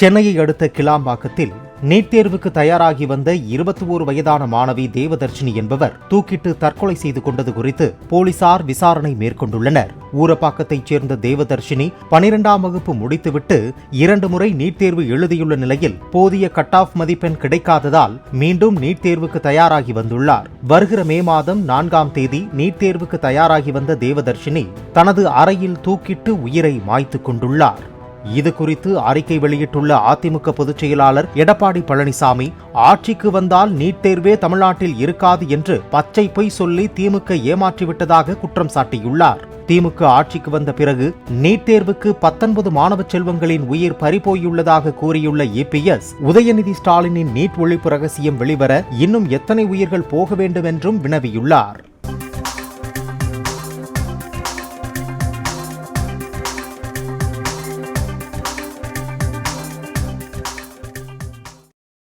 சென்னையை அடுத்த கிளாம்பாக்கத்தில் நீட் தேர்வுக்கு தயாராகி வந்த 21 வயதான மாணவி தேவதர்ஷினி என்பவர் தூக்கிட்டு தற்கொலை செய்து கொண்டது குறித்து போலீசார் விசாரணை மேற்கொண்டுள்ளனர். ஊரப்பாக்கத்தைச் சேர்ந்த தேவதர்ஷினி 12ஆம் வகுப்பு முடித்துவிட்டு 2 முறை நீட் தேர்வு எழுதியுள்ள நிலையில் போதிய கட் ஆஃப் மதிப்பெண் கிடைக்காததால் மீண்டும் நீட் தேர்வுக்கு தயாராகி வந்துள்ளார். வருகிற மே மாதம் 4ஆம் தேதி நீட் தேர்வுக்கு தயாராகி வந்த தேவதர்ஷினி தனது அறையில் தூக்கிட்டு உயிரை மாய்த்துக் கொண்டுள்ளார். இது குறித்து அறிக்கை வெளியிட்டுள்ள அதிமுக பொதுச் செயலாளர் எடப்பாடி பழனிசாமி, ஆட்சிக்கு வந்தால் நீட் தேர்வே தமிழ்நாட்டில் இருக்காது என்று பச்சை பொய் சொல்லி திமுக ஏமாற்றிவிட்டதாக குற்றம் சாட்டியுள்ளார். திமுக ஆட்சிக்கு வந்த பிறகு நீட் தேர்வுக்கு 19 மாணவ செல்வங்களின் உயிர் பறிபோயுள்ளதாக கூறியுள்ள EPS, உதயநிதி ஸ்டாலினின் நீட் ஒழிப்பு ரகசியம் வெளிவர இன்னும் எத்தனை உயிர்கள் போக வேண்டும் என்றும் வினவியுள்ளார்.